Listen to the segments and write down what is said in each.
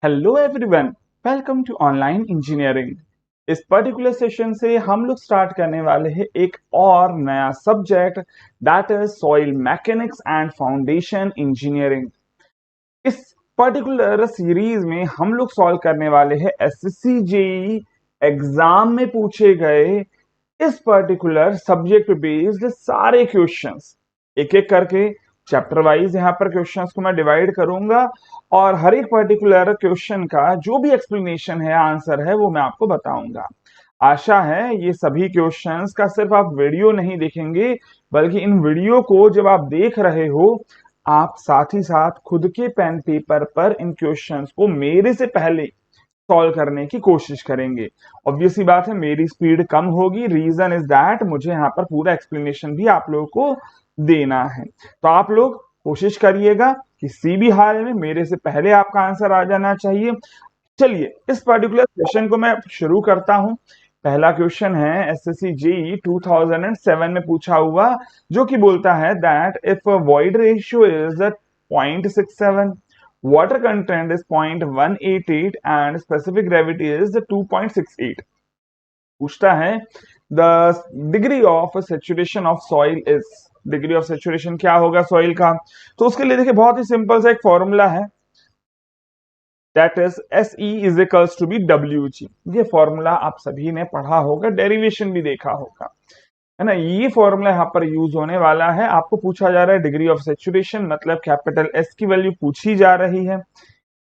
Hello everyone, welcome to online engineering. इस particular session से हम लोग स्टार्ट करने वाले हैं एक और नया subject, that is soil mechanics and foundation engineering. इस पर्टिकुलर सीरीज में हम लोग सॉल्व करने वाले हैं एसएससी जेईई एग्जाम में पूछे गए इस पर्टिकुलर सब्जेक्ट बेस्ड सारे क्वेश्चंस। एक एक करके चैप्टर वाइज यहाँ पर क्वेश्चंस को मैं डिवाइड करूंगा और हर एक पर्टिकुलर क्वेश्चन का जो भी एक्सप्लेनेशन है, आंसर है, वो मैं आपको बताऊंगा। आशा है ये सभी क्वेश्चंस का सिर्फ आप वीडियो नहीं देखेंगे, बल्कि इन वीडियो को जब आप देख रहे हो, आप साथ ही साथ खुद के पेन पेपर पर इन क्वेश्चंस को मेरे से पहले सॉल्व करने की कोशिश करेंगे। ऑब्वियसली बात है, मेरी स्पीड कम होगी। रीजन इज दैट मुझे यहाँ पर पूरा एक्सप्लेनेशन भी आप लोगों को देना है। तो आप लोग कोशिश करिएगा किसी भी हाल में मेरे से पहले आपका आंसर आ जाना चाहिए। चलिए इस पर्टिकुलर सेशन को मैं शुरू करता हूं। पहला क्वेश्चन है एसएससी जेईई 2007 में पूछा हुआ, जो कि बोलता है that if void ratio is 0.67, water content is 0.188 and specific gravity is 2.68. पूछता है the degree of saturation of soil is, degree of saturation क्या होगा सॉइल का। तो उसके लिए देखिए बहुत ही सिंपल सा एक फॉर्मूला है, that is SE is equals to be WG। ये फॉर्मूला आप सभी ने पढ़ा होगा, डेरिवेशन भी देखा होगा, है ना। ये फॉर्मूला यहाँ पर यूज होने वाला है। आपको पूछा जा रहा है डिग्री ऑफ सेचुरेशन, मतलब कैपिटल S की वैल्यू पूछी जा रही है।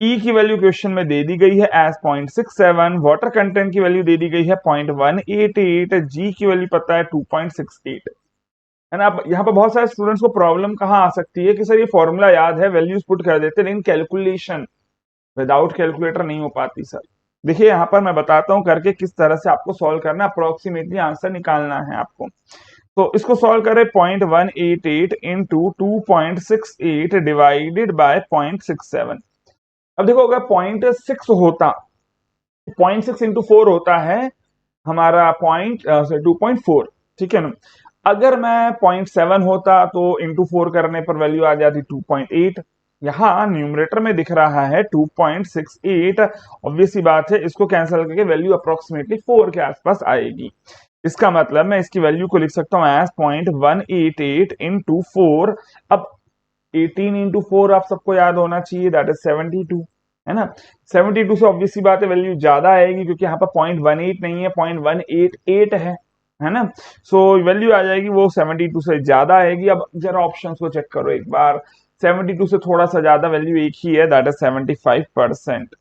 E की वैल्यू क्वेश्चन में दे दी गई है एज 0.67, वाटर कंटेंट की वैल्यू दे दी गई है 0.188, G की वैल्यू पता है 2.68, है ना। अब यहाँ पर बहुत सारे स्टूडेंट्स को प्रॉब्लम कहाँ आ सकती है कि सर ये फॉर्मूला याद है, वैल्यूज पुट कर देते, लेकिन कैलकुलेशन विदाउट कैलकुलेटर नहीं हो पाती सर। देखिए यहाँ पर मैं बताता हूँ करके किस तरह से आपको सॉल्व करना, अप्रोक्सीमेटली आंसर निकालना है आपको। तो इसको सॉल्व करें, 0.188 इंटू 2.68 डिवाइडेड बाय 0.67। अब देखो अगर 0.6 होता, 0.6 इंटू 4 होता है हमारा 2.4, ठीक है ना। अगर मैं 0.7 होता तो इंटू 4 करने पर वैल्यू आ जाती 2.8। यहाँ न्यूमरेटर में दिख रहा है 2.68। ऑब्वियसली बात है, इसको कैंसिल करके वैल्यू अप्रोक्सीमेटली 4 के आसपास आएगी। इसका मतलब मैं इसकी वैल्यू को लिख सकता हूं एज 0.188 इंटू 4। अब 18 इंटू 4 आप सबको याद होना चाहिए, दैट इज 72, है ना। 72 से ऑब्वियसली बात है वैल्यू ज्यादा आएगी, क्योंकि यहाँ पर 0.18 नहीं है, 0.188 है ना। सो वैल्यू आ जाएगी वो 72 से ज्यादा आएगी। अब जरा ऑप्शंस को चेक करो एक बार, 72 से थोड़ा सा ज्यादा वैल्यू एक ही है, that is 75%।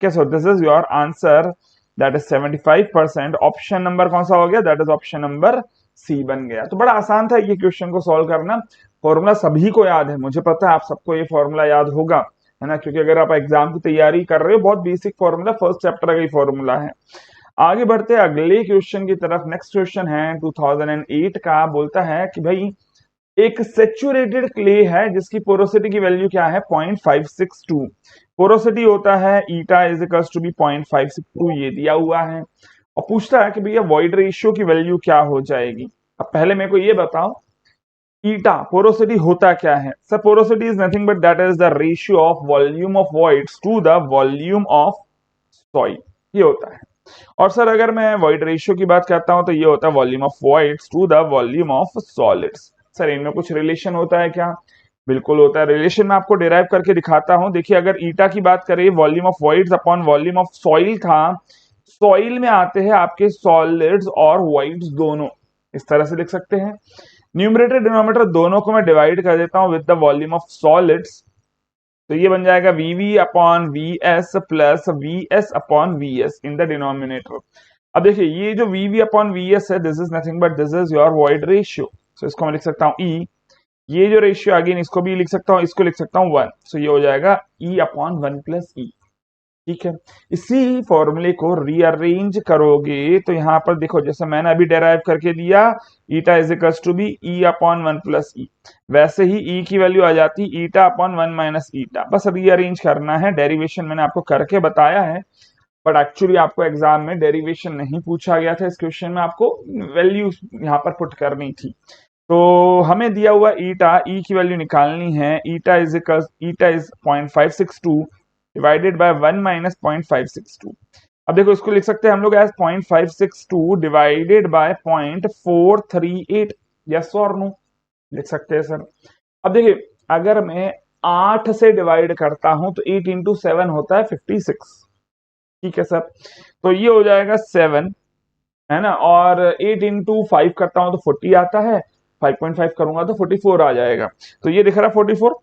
So this is your answer, that is 75%। Option number कौन सा हो गया, that is option number C बन गया। तो बड़ा आसान था ये क्वेश्चन को सॉल्व करना। फॉर्मूला सभी को याद है, मुझे पता है आप सबको ये फॉर्मूला याद होगा, है ना, क्योंकि अगर आप एग्जाम की तैयारी कर रहे हो, बहुत बेसिक फॉर्मूला, फर्स्ट चैप्टर का ही फॉर्मूला है। आगे बढ़ते हैं अगले क्वेश्चन की तरफ। नेक्स्ट क्वेश्चन है 2008 का, बोलता है कि भाई एक सेचुरेटेड क्ले है जिसकी पोरोसिटी की वैल्यू क्या है, 0.562। पोरोसिटी होता है eta is equals to be 0.562, ये दिया हुआ है। और पूछता है कि भैया वॉइड रेशियो की वैल्यू क्या हो जाएगी। अब पहले मेरे को ये बताओ, ईटा पोरोसिटी होता क्या है। Sir porosity is nothing but that is the ratio of volume of voids to the volume of soil, ये होता है। और सर अगर मैं वॉइड रेशियो की बात करता हूं तो ये होता है volume of voids to the volume of solids. Sir इनमें कुछ रिलेशन होता है क्या, बिल्कुल होता है। रिलेशन मैं आपको डिराइव करके दिखाता हूं। देखिए अगर ईटा की बात करें, volume of voids upon volume of soil था, सॉइल में आते हैं आपके सॉलिड्स और वॉइड्स दोनों, इस तरह से लिख सकते हैं। न्यूमरेटर डिनोमिनेटर दोनों को मैं डिवाइड कर देता हूं with the volume of solids, तो ये बन जाएगा VV upon VS plus VS upon VS in the denominator. अब देखिए ये जो वीवी अपॉन वीएस है, this is nothing but this is your void ratio. So इसको मैं लिख सकता हूँ ई, ये जो रेशियो अगेन इसको भी लिख सकता हूँ, इसको लिख सकता हूँ 1। सो ये हो जाएगा ई अपॉन 1 प्लस ई, ठीक है। इसी फॉर्मूले को रीअरेंज करोगे तो यहाँ पर देखो, जैसे मैंने अभी डेराइव करके दिया, eta is equals to be e upon 1 plus e, वैसे ही ई की वैल्यू आ जाती ईटा अपॉन 1 माइनस ईटा। बस रीअरेंज करना है, डेरिवेशन मैंने आपको करके बताया है, बट एक्चुअली आपको एग्जाम में डेरिवेशन नहीं पूछा गया था। इस क्वेश्चन में आपको वैल्यू यहाँ पर पुट करनी थी। तो हमें दिया हुआ ईटा, ई की वैल्यू निकालनी है। Eta is 0.562, divided by 1 minus 0.562। अब देखो इसको लिख सकते हैं हम लोग एज 0.562 डिवाइडेड बाय 0.438। यस और नो लिख सकते हैं सर। अब देखिए अगर मैं 8 से डिवाइड करता हूं तो 8 इंटू 7 होता है 56। ठीक है सर, तो ये हो जाएगा 7, है ना, और 8 इंटू 5 करता हूं तो 40 आता है, 5.5 करूंगा तो 44 आ जाएगा। तो ये दिख रहा है 44,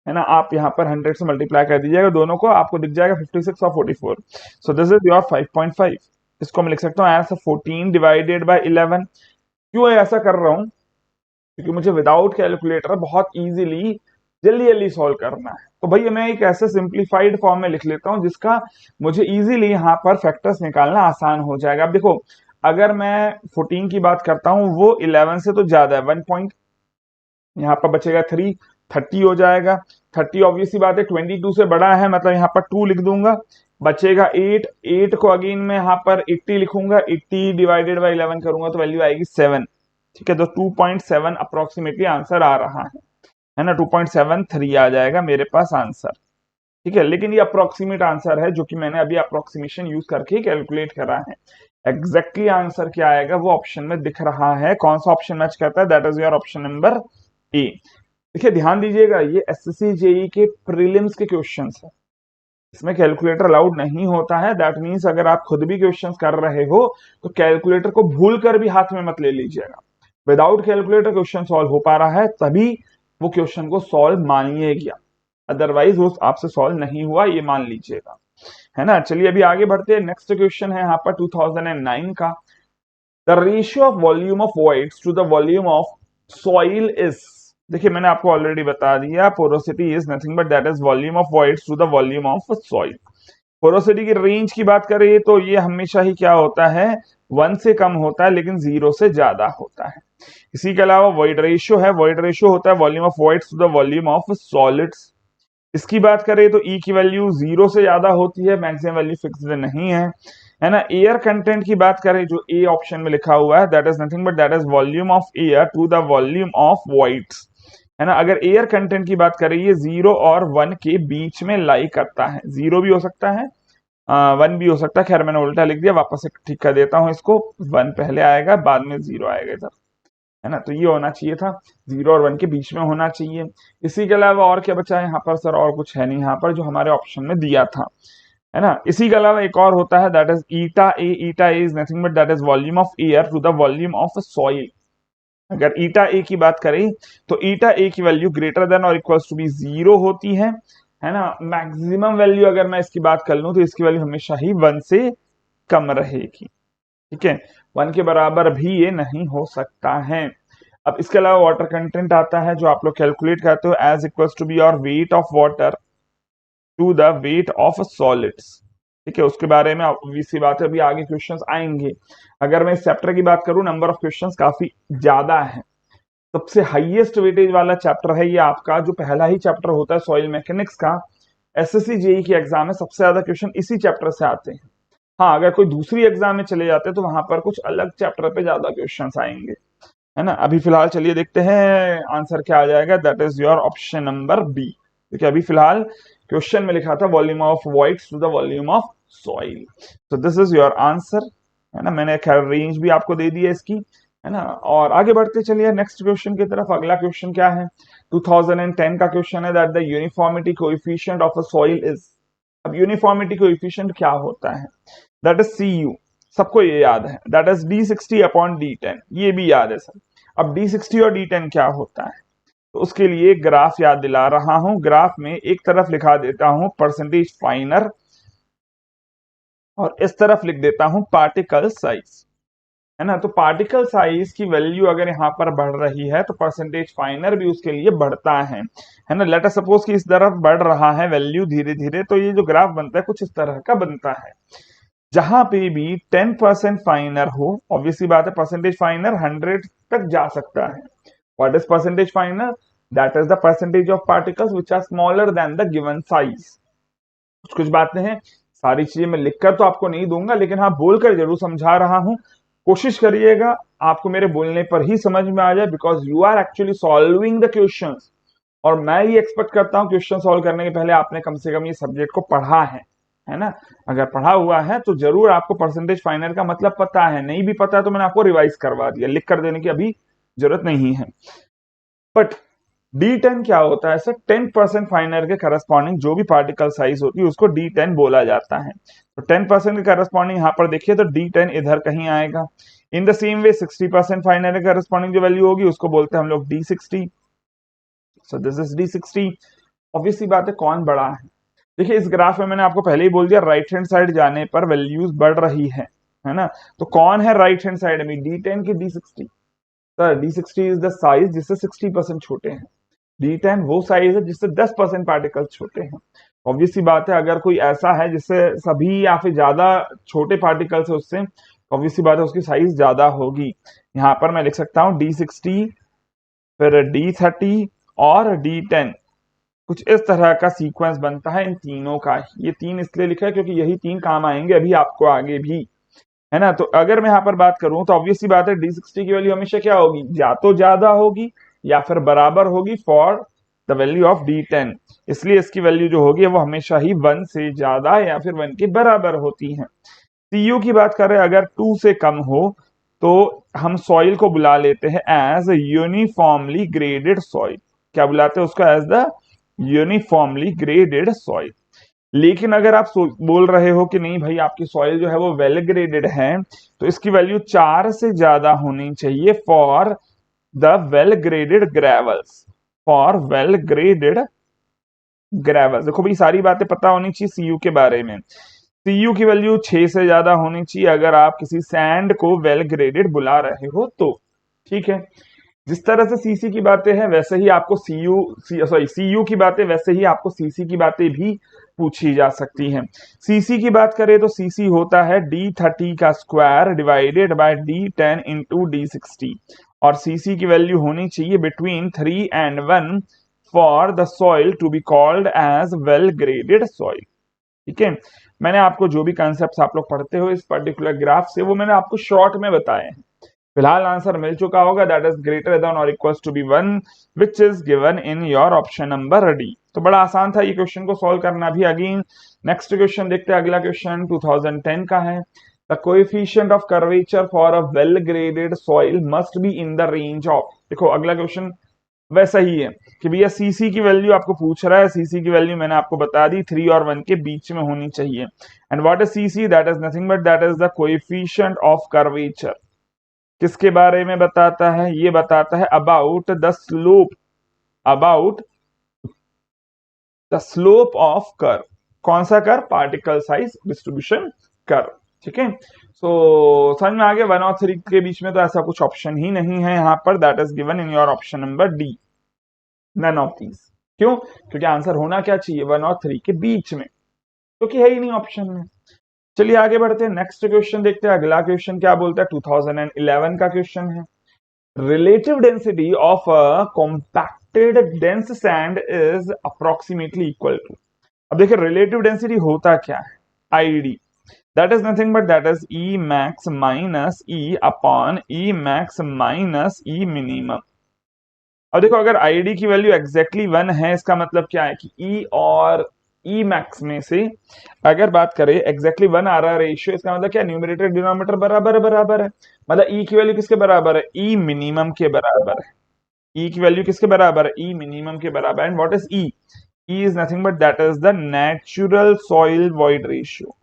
है ना, आप यहाँ पर 100 से मल्टीप्लाई कर दीजिएगा दोनों को, आपको दिख जाएगा 56 और 44। सो दिस इज योर 5.5। इसको मैं लिख सकता हूँ एज 14 डिवाइडेड बाय 11। क्यों ऐसा कर रहा हूं, क्योंकि मुझे विदाउट कैलकुलेटर बहुत इजीली जल्दी जल्दी सॉल्व करना है। तो भैया मैं एक ऐसे सिंप्लीफाइड फॉर्म में लिख लेता हूं जिसका मुझे इजीली यहाँ पर फैक्टर्स निकालना आसान हो जाएगा। अब देखो अगर मैं 14 की बात करता हूं वो 11 से तो ज्यादा है, 1 पॉइंट यहाँ पर बचेगा 3, 30 हो जाएगा। 30 ऑब्वियसली बात है 22 से बड़ा है, मतलब यहाँ पर 2 लिख दूंगा, बचेगा 8। 8 को अगेन मैं यहाँ पर 80 लिखूंगा, 80 डिवाइडेड बाय 11 करूंगा तो वैल्यू आएगी 7। ठीक है, तो 2.7 अप्रोक्सीमेटली आंसर आ रहा है ना, 2.73 आ जाएगा मेरे पास आंसर। ठीक है, लेकिन ये अप्रोक्सीमेट आंसर है जो कि मैंने अभी अप्रोक्सीमेशन यूज करके कैलकुलेट करा है। एग्जैक्टली आंसर क्या आएगा वो ऑप्शन में दिख रहा है। कौन सा ऑप्शन मैच करता है, that is your option number A. देखिए ध्यान दीजिएगा ये एसएससी जेई के प्रीलिम्स के क्वेश्चंस है, इसमें कैलकुलेटर अलाउड नहीं होता है। दैट मीन्स अगर आप खुद भी क्वेश्चंस कर रहे हो तो कैलकुलेटर को भूल कर भी हाथ में मत ले लीजिएगा। विदाउट कैलकुलेटर क्वेश्चन सॉल्व हो पा रहा है तभी वो क्वेश्चन को सॉल्व मानिएगा, अदरवाइज वो आपसे सॉल्व नहीं हुआ ये मान लीजिएगा, है ना। चलिए अभी आगे बढ़ते हैं। नेक्स्ट क्वेश्चन है यहाँ पर 2009 का। The ratio of volume of voids to the volume of soil is. देखिए मैंने आपको ऑलरेडी बता दिया, porosity is nothing but that is volume of voids to the volume of soil. Porosity की रेंज की बात करें तो ये हमेशा ही क्या होता है, 1 से कम होता है लेकिन 0 से ज्यादा होता है। इसी के अलावा वॉइड रेशियो है, वॉइड रेशियो होता है volume of voids to the volume of solids. इसकी बात करें तो ई की वैल्यू 0 से ज्यादा होती है, मैक्सिमम वैल्यू फिक्स्ड नहीं है ना। एयर कंटेंट की बात करें जो ए ऑप्शन में लिखा हुआ है, that is nothing but that is volume of air to the volume of voids, है ना। अगर एयर कंटेंट की बात करें ये 0 और 1 के बीच में लाई करता है, 0 भी हो सकता है 1 भी हो सकता है। खैर मैंने उल्टा लिख दिया, वापस से ठीक कर देता हूं इसको, 1 पहले आएगा बाद में 0 आएगा इधर, है ना। तो ये होना चाहिए था, 0 और 1 के बीच में होना चाहिए। इसी के अलावा और क्या बचा है यहाँ पर सर, और कुछ है नहीं यहाँ पर जो हमारे ऑप्शन में दिया था, है ना। इसी के अलावा एक और होता है that is eta A. Eta A is nothing but that is volume of air to the volume of soil. अगर ईटा ए की बात करें तो ईटा ए की वैल्यू ग्रेटर देन और इक्वल्स टू बी 0 होती है ना। मैक्सिमम वैल्यू अगर मैं इसकी बात कर लूं तो इसकी वैल्यू हमेशा ही 1 से कम रहेगी। ठीक है, 1 के बराबर भी ये नहीं हो सकता है। अब इसके अलावा वाटर कंटेंट आता है जो आप लोग कैलकुलेट करते हो एज इक्वल्स टू बी और weight of water to the weight of solids. ठीक है, उसके बारे में obviously बात है, अभी आगे क्वेश्चंस आएंगे। अगर मैं इस चैप्टर की बात करूं नंबर ऑफ क्वेश्चंस काफी ज्यादा है। सबसे हाईएस्ट वेटेज वाला चैप्टर है ये आपका, जो पहला ही चैप्टर होता है सॉइल मैकेनिक्स का। एसएससी जेई के एग्जाम में सबसे ज्यादा क्वेश्चन इसी चैप्टर से आते हैं। हाँ अगर कोई दूसरी एग्जाम में चले जाते हैं तो वहां पर कुछ अलग चैप्टर पे ज्यादा क्वेश्चन आएंगे, है ना। अभी फिलहाल चलिए देखते हैं आंसर क्या आ जाएगा, that is your option number B. देखिए अभी फिलहाल क्वेश्चन में लिखा था volume of voids to the volume of soil, तो दिस इज योर आंसर, है ना। मैंने खैर रेंज भी आपको दे दी है इसकी, है ना। और आगे बढ़ते चलिए नेक्स्ट क्वेश्चन की तरफ। अगला क्वेश्चन क्या है, 2010 का क्वेश्चन है that the uniformity coefficient of a soil is. अब यूनिफॉर्मिटी कोएफिशिएंट क्या होता है, दैट इज CU, सबको ये याद है, that is D60 upon D10, ये भी याद है सर। अब D60 और D10 क्या होता है, तो उसके लिए ग्राफ याद दिला रहा हूं। ग्राफ में एक तरफ लिखा देता हूं परसेंटेज फाइनर और इस तरफ लिख देता हूं पार्टिकल साइज, है ना। तो पार्टिकल साइज की वैल्यू अगर यहाँ पर बढ़ रही है तो परसेंटेज फाइनर भी उसके लिए बढ़ता है ना। लेट अस सपोज कि इस तरफ बढ़ रहा है वैल्यू धीरे धीरे, तो ये जो ग्राफ बनता है कुछ इस तरह का बनता है। जहां पे भी 10% फाइनर हो, ऑब्वियसली बात है परसेंटेज फाइनर 100 तक जा सकता है। What is percentage finer, that is the percentage of particles which are smaller than the given size. कुछ कुछ बातें हैं, सारी चीजें मैं लिखकर तो आपको नहीं दूंगा लेकिन हाँ बोलकर जरूर समझा रहा हूं। कोशिश करिएगा आपको मेरे बोलने पर ही समझ में आ जाए, because you are actually solving the questions. और मैं ये एक्सपेक्ट करता हूँ क्वेश्चन सॉल्व करने के पहले आपने कम से कम ये सब्जेक्ट को पढ़ा है ना। अगर पढ़ा हुआ है तो जरूर आपको परसेंटेज फाइनल का मतलब पता है, नहीं भी पता है तो मैंने आपको रिवाइज करवा दिया, लिख कर देने की अभी जरूरत नहीं है। बट D10 क्या होता है? सर 10% फाइनल के करस्पॉन्डिंग जो भी पार्टिकल साइज होती है उसको D10 बोला जाता है। तो 10% के करस्पॉन्डिंग यहां पर देखिए तो D10 इधर कहीं आएगा। In the same way 60% final के करस्पॉन्डिंग जो वैल्यू होगी उसको बोलते हैं हम लोग D60। So this is D60। Obviously बात है कौन बड़ा है? देखिए इस ग्राफ में मैंने आपको पहले ही बोल दिया, राइट हैंड साइड जाने पर वैल्यूज बढ़ रही है ना। तो कौन है राइट हैंड साइड में, D10 की D60? Sir D60 is the size जिससे 60% छोटे हैं। D10 वो साइज है जिससे 10% पार्टिकल छोटे हैं। ऑब्वियसली बात है अगर कोई ऐसा है जिससे सभी या फिर ज्यादा छोटे पार्टिकल्स है उससे, ऑब्वियसली बात है उसकी साइज ज्यादा होगी। यहां पर मैं लिख सकता हूं D60, फिर D30 और D10। कुछ इस तरह का सीक्वेंस बनता है इन तीनों का। ये तीन इसलिए लिखा है क्योंकि यही तीन काम आएंगे अभी आपको आगे भी, है ना। तो अगर मैं यहाँ पर बात करूं तो ऑब्वियसली बात है D60 की वैल्यू हमेशा क्या होगी, या तो ज्यादा होगी या फिर बराबर होगी for the value of D10। इसलिए इसकी वैल्यू जो होगी वो हमेशा ही 1 से ज्यादा या फिर 1 के बराबर होती है। CU की बात करें अगर 2 से कम हो तो हम सॉइल को बुला लेते हैं एज यूनिफॉर्मली ग्रेडेड सॉइल। क्या बुलाते हैं उसको? As the uniformly graded soil. लेकिन अगर आप बोल रहे हो कि नहीं भाई आपकी सॉइल जो है वो वेल ग्रेडेड है, तो इसकी वैल्यू 4 से ज्यादा होनी चाहिए for the well graded gravels. For well graded gravels, देखो भाई सारी बातें पता होनी चाहिए सीयू के बारे में। सीयू की वैल्यू 6 से ज्यादा होनी चाहिए अगर आप किसी सैंड को वेल ग्रेडेड बुला रहे हो तो, ठीक है। जिस तरह से सीसी की बातें हैं वैसे ही आपको सीयू की बातें वैसे ही आपको सीसी की बातें भी पूछी जा सकती हैं। सीसी की बात करें तो सीसी होता है D30 का square divided by D10 into D60। और सीसी की वैल्यू होनी चाहिए between 3 and 1 for the soil to be called as well graded soil. ठीक है, मैंने आपको जो भी कॉन्सेप्ट्स आप लोग पढ़ते हो इस पर्टिकुलर ग्राफ से वो मैंने आपको शॉर्ट में बताए हैं। फिलहाल आंसर मिल चुका होगा, दैट इज ग्रेटर देन और equals to be 1 which is given in your option number D. तो बड़ा आसान था ये क्वेश्चन को सॉल्व करना भी। अगेन नेक्स्ट क्वेश्चन देखते हैं। अगला क्वेश्चन 2010 का है। The coefficient of curvature for a well graded soil must be in the range of. देखो अगला क्वेश्चन वैसा ही है कि भैया सीसी की वैल्यू आपको पूछ रहा है। सीसी की वैल्यू मैंने आपको बता दी 3 और 1 के बीच में होनी चाहिए। And what is CC? That is nothing but that is the coefficient of curvature. किसके बारे में बताता है? ये बताता है about the slope, about the slope of curve. कौन सा curve? Particle size distribution curve. ठीक है, सो समझ में आ गया। 1 और 3 के बीच में तो ऐसा कुछ ऑप्शन ही नहीं है यहाँ पर। That is given in your option number D, none of these. क्यों? क्योंकि आंसर होना क्या चाहिए 1 और 3 के बीच में, क्योंकि है ही नहीं ऑप्शन में। चलिए आगे बढ़ते हैं, नेक्स्ट क्वेश्चन देखते हैं। अगला क्वेश्चन क्या बोलता है? 2011 का क्वेश्चन है। Relative density of a compacted dense sand is approximately equal to। अब देखिए रिलेटिव डेंसिटी होता क्या है? ID, that is nothing but that is E max minus E upon E max minus E minimum. अब देखो अगर ID की value exactly 1 है इसका मतलब क्या है कि ई और ई मैक्स में से अगर बात करें एग्जैक्टली 1 आ रहा है रेशियो, इसका मतलब क्या? न्यूमरेटर डिनोमिनेटर बराबर है। मतलब ई की वैल्यू किसके बराबर है? ई मिनिमम के बराबर है। ई की वैल्यू किसके बराबर है? ई मिनिमम के बराबर। And what is E? E is nothing but that is the natural soil void ratio.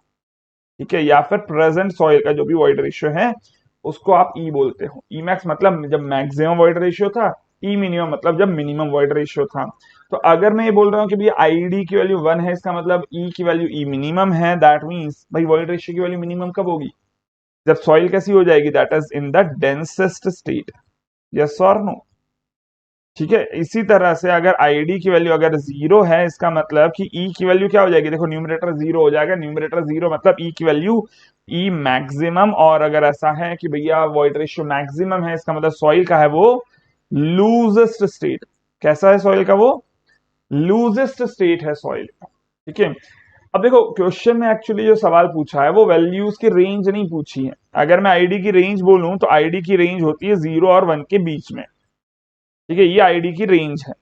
ठीक है, या फिर प्रेजेंट सॉइल का जो भी वॉइड रेशियो है उसको आप ई बोलते हो। ई मैक्स मतलब जब मैक्सिमम वॉइड रेशियो था, ई मिनिमम मतलब जब मिनिमम वॉइड रेशियो था। तो अगर मैं ये बोल रहा हूँ कि भैया आईडी की वैल्यू 1 है इसका मतलब ई की वैल्यू ई मिनिमम है। दैट मीन्स भाई वॉइड रेशियो की वैल्यू मिनिमम कब होगी? जब सॉइल कैसी हो जाएगी? That is in the densest state. Yes और नो? ठीक है, इसी तरह से अगर आईडी की वैल्यू अगर 0 है इसका मतलब कि ई की वैल्यू क्या हो जाएगी? देखो न्यूमरेटर 0 हो जाएगा। न्यूमरेटर 0 मतलब ई की वैल्यू ई मैक्सिमम। और अगर ऐसा है कि भैया वॉइड रेशियो मैक्सिमम है इसका मतलब सॉइल का है वो लूजेस्ट स्टेट। कैसा है सॉइल का? वो लूजेस्ट स्टेट है सॉइल का। ठीक है, अब देखो क्वेश्चन में एक्चुअली जो सवाल पूछा है वो वैल्यूज की रेंज नहीं पूछी है। अगर मैं आईडी की रेंज बोलूं तो आईडी की रेंज होती है 0 और 1 के बीच में। ठीक है, ये आईडी की रेंज है।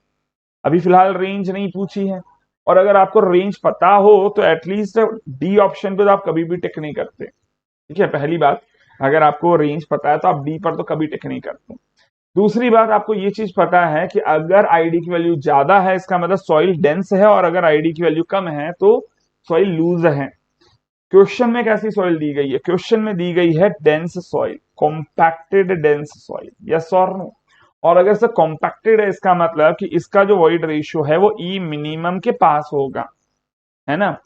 अभी फिलहाल रेंज नहीं पूछी है, और अगर आपको रेंज पता हो तो एटलीस्ट डी ऑप्शन पे तो आप कभी भी टिक नहीं करते। ठीक है, पहली बात, अगर आपको रेंज पता है तो आप डी पर तो कभी टिक नहीं करते। दूसरी बात, आपको ये चीज पता है कि अगर आईडी की वैल्यू ज्यादा है इसका मतलब सॉइल डेंस है, और अगर आईडी की वैल्यू कम है तो सॉइल लूज है। क्वेश्चन में कैसी सॉइल दी गई है? क्वेश्चन में दी गई है dense soil, compacted dense soil, yes और नो। और अगर से कॉम्पैक्टेड है इसका मतलब कि इसका जो वॉइड रेशियो है वो ई मिनिमम के पास होगा, है ना।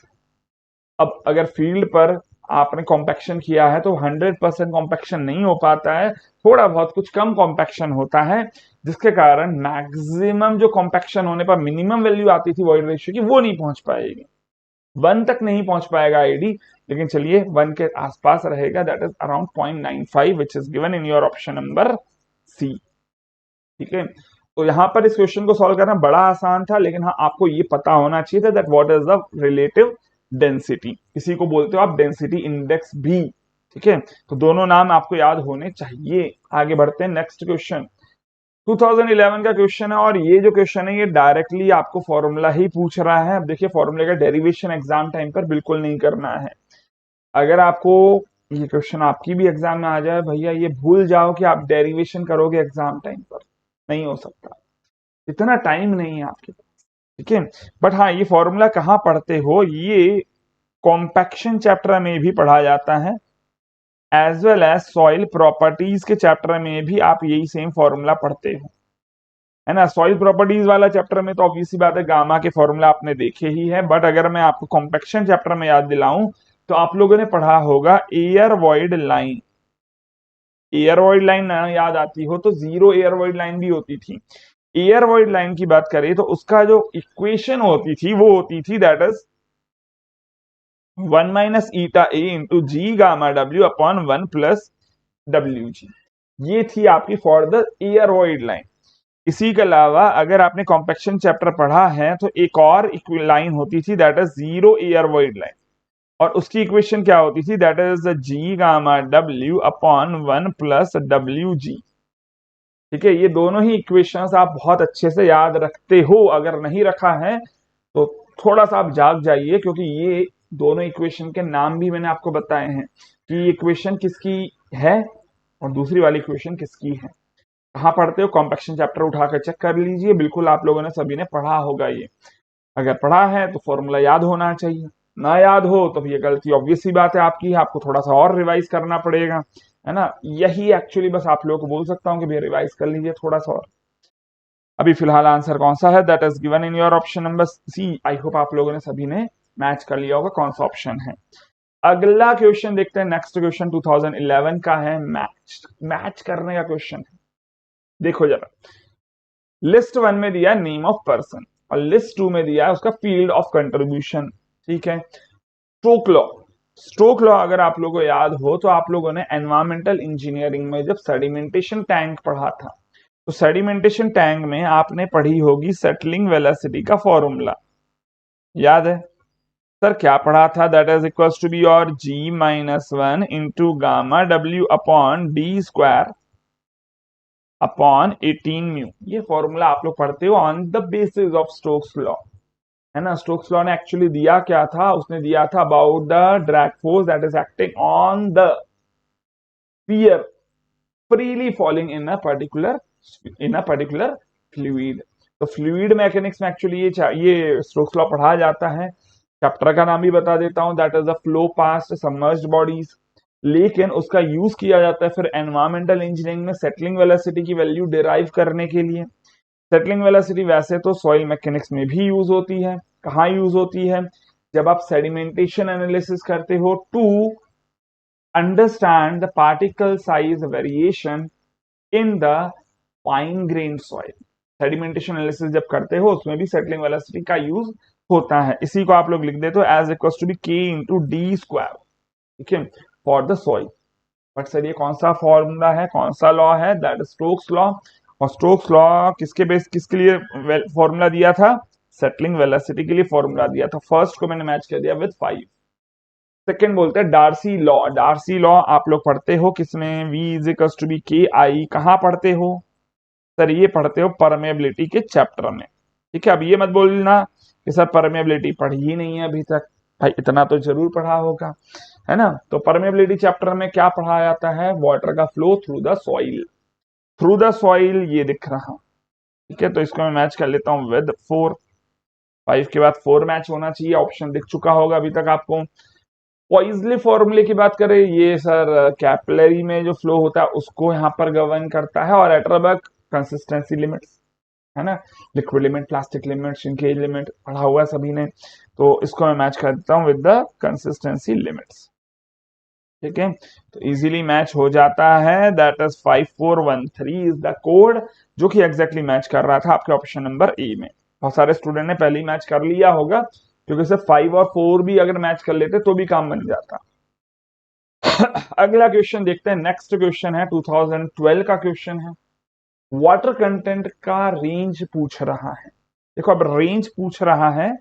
अब अगर फील्ड पर आपने कॉम्पैक्शन किया है तो 100% कॉम्पैक्शन नहीं हो पाता है, थोड़ा बहुत कुछ कम कॉम्पैक्शन होता है, जिसके कारण मैक्सिमम जो कॉम्पैक्शन होने पर मिनिमम वैल्यू आती थी वॉइड रेशियो की वो नहीं पहुंच पाएगी, 1 तक नहीं पहुंच पाएगा आईडी, लेकिन चलिए 1 के आसपास रहेगा, that is around 0.95 which is given in your option number C. ठीक है, तो यहां पर इस क्वेश्चन को सॉल्व करना बड़ा आसान था, लेकिन हाँ आपको ये पता होना चाहिए था that what is the relative density, इसी को बोलते हो आप डेंसिटी इंडेक्स भी। ठीक है, तो दोनों नाम आपको याद होने चाहिए। आगे बढ़ते हैं, नेक्स्ट क्वेश्चन 2011 का क्वेश्चन है, और ये जो क्वेश्चन है ये डायरेक्टली आपको फॉर्मूला ही पूछ रहा है। अब देखिए, फॉर्मूले का डेरिवेशन एग्जाम टाइम पर बिल्कुल नहीं करना है। अगर आपको ये क्वेश्चन आपकी भी एग्जाम में आ जाए भैया, ये भूल जाओ कि आप डेरिवेशन करोगे एग्जाम टाइम पर, नहीं हो सकता, इतना टाइम नहीं है आपके पास। ठीक है, बट हाँ ये फॉर्मूला कहाँ पढ़ते हो, ये कॉम्पैक्शन चैप्टर में भी पढ़ा जाता है, as well as soil properties के चैप्टर में भी आप यही सेम फॉर्मूला पढ़ते हो, है ना। सॉइल प्रॉपर्टीज वाला चैप्टर में तो ऑब्वियसली बात है गामा के फॉर्मूला आपने देखे ही है, बट अगर मैं आपको कॉम्पैक्शन चैप्टर में याद दिलाऊं तो आप लोगों ने पढ़ा होगा air void line. Air void line ना याद आती हो तो जीरो एयर वॉइड लाइन भी होती थी। एयर वॉइड लाइन की बात करें तो उसका जो इक्वेशन होती थी वो होती थी that is 1 minus eta A into ji gamma W upon 1 plus W G, ये थी आपकी for the air void line. इसी के अलावा अगर आपने कॉम्पैक्शन चैप्टर पढ़ा है तो एक और लाइन होती थी that is zero air void line, और उसकी इक्वेशन क्या होती थी that is G gamma W upon 1 plus W G. ठीक है, ये दोनों ही इक्वेशंस आप बहुत अच्छे से याद रखते हो, अगर नहीं रखा है तो थोड़ा सा आप जाग जाइए, क्योंकि ये दोनों इक्वेशन के नाम भी मैंने आपको बताए हैं कि इक्वेशन किसकी है और दूसरी वाली इक्वेशन किसकी है। कहाँ पढ़ते हो? कॉम्पैक्शन चैप्टर उठाकर चेक कर लीजिए, बिल्कुल आप लोगों ने सभी ने पढ़ा होगा ये। अगर पढ़ा है तो फॉर्मूला याद होना चाहिए, ना याद हो तो ये गलती ऑब्वियस सी बात है आपकी, आपको थोड़ा सा और रिवाइज करना पड़ेगा, है ना। यही एक्चुअली बस आप लोगों को बोल सकता हूँ कि भैया रिवाइज कर लीजिए थोड़ा सा और। अभी फिलहाल आंसर कौन सा है? That is given in your option number C. I hope आप लोगों ने सभी ने मैच कर लिया होगा कौन सा ऑप्शन है। अगला क्वेश्चन देखते हैं, नेक्स्ट क्वेश्चन 2011 का है, मैच मैच करने का क्वेश्चन है। देखो जरा, लिस्ट 1 में दिया नेम ऑफ पर्सन और लिस्ट 2 में दिया है उसका फील्ड ऑफ कंट्रीब्यूशन। ठीक है, स्टोक लॉ, स्टोक लॉ अगर आप लोगों को याद हो तो आप लोगों ने एनवायरमेंटल इंजीनियरिंग में जब सेडिमेंटेशन टैंक पढ़ा था तो सेडिमेंटेशन टैंक में आपने पढ़ी होगी सेटलिंग वेलोसिटी का फॉर्मूला, याद है सर? क्या पढ़ा था? That is equals to be और G minus 1 into gamma W upon D square upon 18 mu. ये फॉर्मूला आप लोग पढ़ते हो on the basis of Stokes law, है ना। स्टोक्स लॉ ने एक्चुअली दिया क्या था? उसने दिया था about the drag force that is acting on the sphere freely falling in a particular fluid. तो फ्लूइड मैकेनिक्स में एक्चुअली ये स्टोक्स लॉ पढ़ा जाता है। चैप्टर का नाम भी बता देता हूं, that is the flow past submerged bodies, लेकिन उसका यूज किया जाता है फिर एनवायरमेंटल इंजीनियरिंग में सेटलिंग वेलोसिटी की वैल्यू डिराइव करने के लिए। सेटलिंग वेलोसिटी वैसे तो सॉइल मैकेनिक्स में भी यूज होती है। कहाँ यूज होती है? जब आप सेडिमेंटेशन एनालिसिस करते हो to understand the particle size variation in the fine grain soil. Sedimentation analysis जब करते हो उसमें भी सेटलिंग वेलोसिटी का यूज होता है। इसी को आप लोग लिख देते हो एज इक्वल्स टू बी के इंटू डी स्क्वायर, ठीक है, for the soil. But sir ये कौन सा फॉर्मूला है, कौन सा लॉ है? That is Stokes law. और स्टोक्स लॉ किसके लिए फॉर्मूला दिया था? सेटलिंग वेलोसिटी के लिए फॉर्मूला दिया था। फर्स्ट को मैंने मैच कर दिया विद 5। सेकेंड बोलते हैं डार्सी लॉ। डार्सी लॉ आप लोग पढ़ते हो किसमें? V is equals to be K I. कहां पढ़ते हो सर? ये पढ़ते हो परमेबिलिटी के चैप्टर में। ठीक है, अब ये मत बोलना कि सर परमेबिलिटी पढ़ी ही नहीं है अभी तक। भाई इतना तो जरूर पढ़ा होगा, है ना। तो परमेबिलिटी चैप्टर में क्या पढ़ा जाता है, वाटर का flow through the soil, through the soil ये दिख रहा। ठीक है, तो इसको मैं मैच कर लेता हूं विद 4। 5 के बाद 4 मैच होना चाहिए, ऑप्शन दिख चुका होगा अभी तक आपको। पॉइजली फॉर्मूले की बात करें, ये सर कैपिलरी में जो फ्लो होता है उसको यहाँ पर गवर्न करता है, और एट्रबर्ग कंसिस्टेंसी लिमिट्स, है ना। Liquid limit, plastic limit, shrinkage limit पढ़ा हुआ है सभी ने, तो इसको मैं मैच कर देता हूँ विद द कंसिस्टेंसी लिमिट्स। ठीक है, तो इजीली मैच हो जाता है, that is 5413 is the code, जो कि एग्जैक्टली मैच कर रहा था आपके ऑप्शन नंबर ए में। बहुत सारे स्टूडेंट ने पहले ही मैच कर लिया होगा, क्योंकि सिर्फ 5 और 4 भी अगर मैच कर लेते तो भी काम बन जाता। अगला क्वेश्चन देखते हैं, नेक्स्ट क्वेश्चन है 2012 का क्वेश्चन है, वाटर कंटेंट का रेंज पूछ रहा है। देखो अब रेंज पूछ रहा है,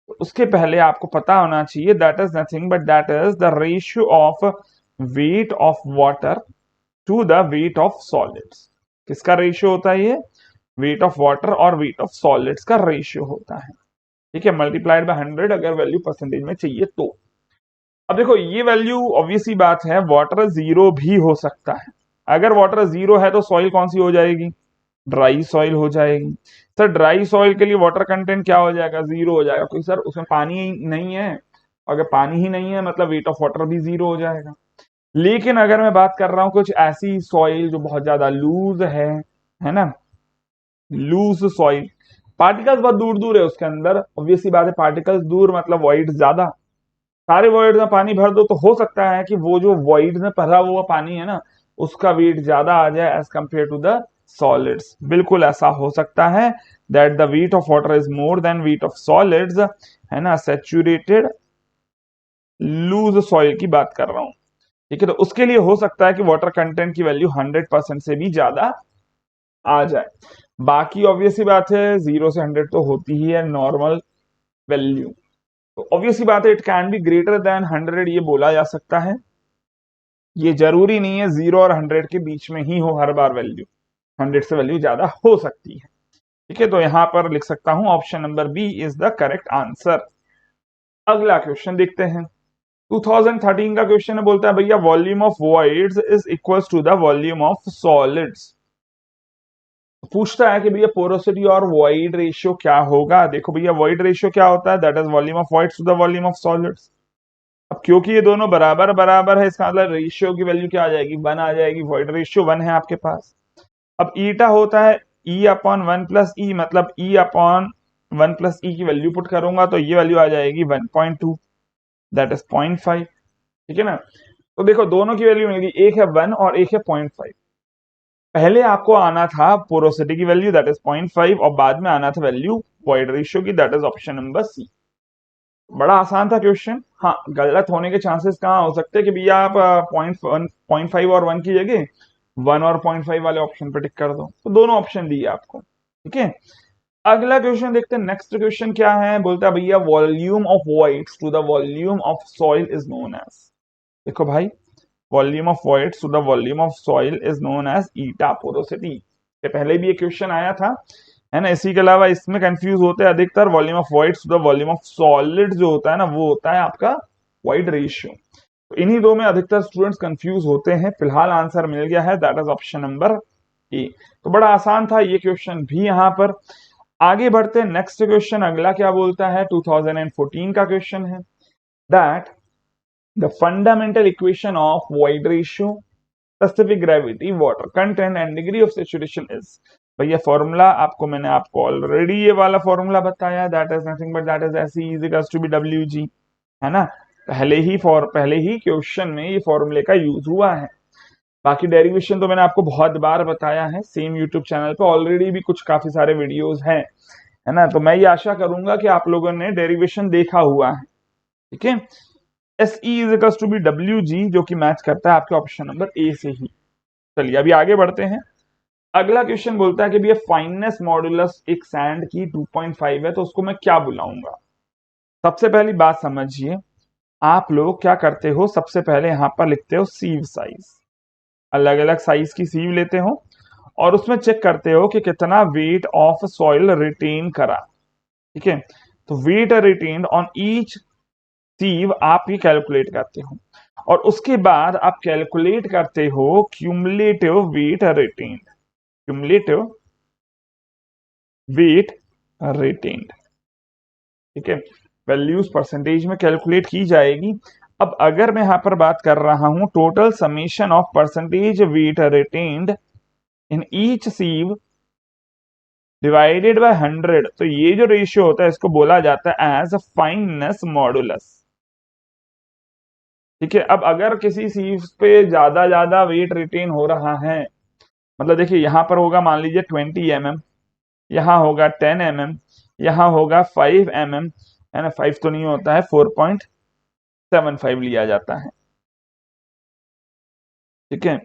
तो उसके पहले आपको पता होना चाहिए that is nothing but that is the ratio of weight of water to the weight of solids. किसका रेशियो होता है ये, वेट ऑफ वाटर और वेट ऑफ सॉलिड्स का रेशियो होता है। ठीक है, मल्टीप्लाइड बाय 100 अगर वैल्यू परसेंटेज में चाहिए तो। अब देखो ये वैल्यू ऑब्वियस ही बात है, वाटर जीरो भी हो सकता है। अगर वाटर जीरो है तो सॉइल कौन सी हो जाएगी, ड्राई सॉइल हो जाएगी। सर ड्राई सॉइल के लिए वाटर कंटेंट क्या हो जाएगा, जीरो हो जाएगा, क्योंकि सर उसमें पानी ही नहीं है। अगर पानी ही नहीं है मतलब वेट ऑफ वाटर भी जीरो हो जाएगा। लेकिन अगर मैं बात कर रहा हूं कुछ ऐसी सॉइल जो बहुत ज्यादा लूज है ना, लूज सॉइल, पार्टिकल्स बहुत दूर दूर है उसके अंदर, ऑब्वियसली बात है पार्टिकल्स दूर मतलब वॉइड ज्यादा, सारे वॉइड में पानी भर दो तो हो सकता है कि वो जो वॉइड में भरा हुआ पानी है ना उसका वेट ज्यादा आ जाए as compare to the solids. बिल्कुल ऐसा हो सकता है, that the weight of water is more than weight of solids, है ना। सैचुरेटेड लूज सॉइल की बात कर रहा हूं। ठीक है, तो उसके लिए हो सकता है कि वाटर कंटेंट की वैल्यू 100% से भी ज्यादा आ जाए। बाकी ऑब्वियसली बात है 0 से 100 तो होती ही है नॉर्मल वैल्यू, तो ऑब्वियसली बात है it can be greater than 100 ये बोला जा सकता है। ये जरूरी नहीं है 0 और 100 के बीच में ही हो हर बार वैल्यू, 100 से वैल्यू ज्यादा हो सकती है। ठीक है, तो यहां पर लिख सकता हूं option number B is the correct answer. अगला क्वेश्चन देखते हैं, 2013 का क्वेश्चन है, बोलता है भैया volume of voids is equals to the volume of solids. पूछता है कि भैया पोरोसिटी और वॉइड रेशियो क्या होगा। देखो भैया वॉइड रेशियो क्या होता है, that is volume of voids to the volume of solids. अब क्योंकि ये दोनों बराबर बराबर है, इसका मतलब रेशियो की वैल्यू क्या आ जाएगी, 1 आ जाएगी, वॉइड रेशियो 1 है आपके पास। अब ईटा होता है ई अपॉन 1 प्लस ई, मतलब ई अपॉन 1 प्लस ई की वैल्यू पुट करूंगा तो ये वैल्यू आ जाएगी 1.2, दैट इज 0.5। ठीक है ना, तो देखो दोनों की वैल्यू मिलेगी, एक है 1 और एक है 0.5। पहले आपको आना था पोरोसिटी की वैल्यू दैट इज 0.5 और बाद में आना था वैल्यू वॉइड रेशियो की, that is option number C. बड़ा आसान था क्वेश्चन। हाँ, गलत होने के चांसेस कहाँ हो सकते हैं कि भैया आप 0.5 और 1 की जगह 1 और 0.5 वाले ऑप्शन पे टिक कर दो, तो दोनों ऑप्शन दिए आपको। ठीक है, अगला क्वेश्चन देखते हैं, नेक्स्ट क्वेश्चन क्या है, बोलता है भैया volume of voids to the volume of soil is known as. देखो भाई volume of voids to the volume of soil is known as eta porosity. पहले भी ये क्वेश्चन आया था, है ना। इसी के अलावा इसमें कंफ्यूज होते हैं अधिकतर, volume of voids to the volume of solid जो होता है ना वो होता है आपका वॉइड रेशियो। तो इन्हीं दो में अधिकतर स्टूडेंट्स कंफ्यूज होते हैं। फिलहाल आंसर मिल गया है, that is option number A. तो बड़ा आसान था ये क्वेश्चन भी। यहाँ पर आगे बढ़ते हैं, नेक्स्ट क्वेश्चन अगला क्या बोलता है, 2014 का क्वेश्चन है, that the fundamental equation of void ratio, specific gravity, water content and degree of saturation is. भैया फॉर्मूला आपको मैंने आपको ऑलरेडी ये वाला फॉर्मूला बताया, that is nothing but that is S is equals to be W G, है ना। पहले ही क्वेश्चन में ये फॉर्मूले का यूज हुआ है। बाकी डेरिवेशन तो मैंने आपको बहुत बार बताया है, सेम यूट्यूब चैनल पे ऑलरेडी भी कुछ काफी सारे वीडियोस हैं, है ना। तो मैं ये आशा करूंगा कि आप लोगों ने डेरिवेशन देखा हुआ है। ठीक है, S E is equals to be W G, जो कि मैच करता है आपके ऑप्शन नंबर ए से ही। चलिए अभी आगे बढ़ते हैं, अगला क्वेश्चन बोलता है कि भैया फाइननेस मॉडुलस एक सैंड की 2.5 है, तो उसको मैं क्या बुलाऊंगा। सबसे पहली बात समझिए, आप लोग क्या करते हो, सबसे पहले यहां पर लिखते हो सीव साइज, अलग अलग साइज की सीव लेते हो और उसमें चेक करते हो कि कितना वेट ऑफ सॉइल रिटेन करा। ठीक है, तो वेट रिटेन्ड ऑन ईच सीव आप ये कैलकुलेट करते हो और उसके बाद आप कैलकुलेट करते हो cumulative weight retained, cumulative weight retained. ठीक है, वैल्यूज परसेंटेज में कैलकुलेट की जाएगी। अब अगर मैं यहां पर बात कर रहा हूं total summation of percentage weight retained in each sieve divided by 100, तो ये जो रेशियो होता है इसको बोला जाता है एज फाइननेस मॉडुलस। ठीक है, अब अगर किसी सीव पे ज्यादा वेट रिटेन हो रहा है, मतलब देखिए यहां पर होगा मान लीजिए 20 mm, यहाँ होगा 10 mm, यहाँ होगा 5 mm, है ना, 5 तो नहीं होता है, 4.75 लिया जाता है। ठीक है,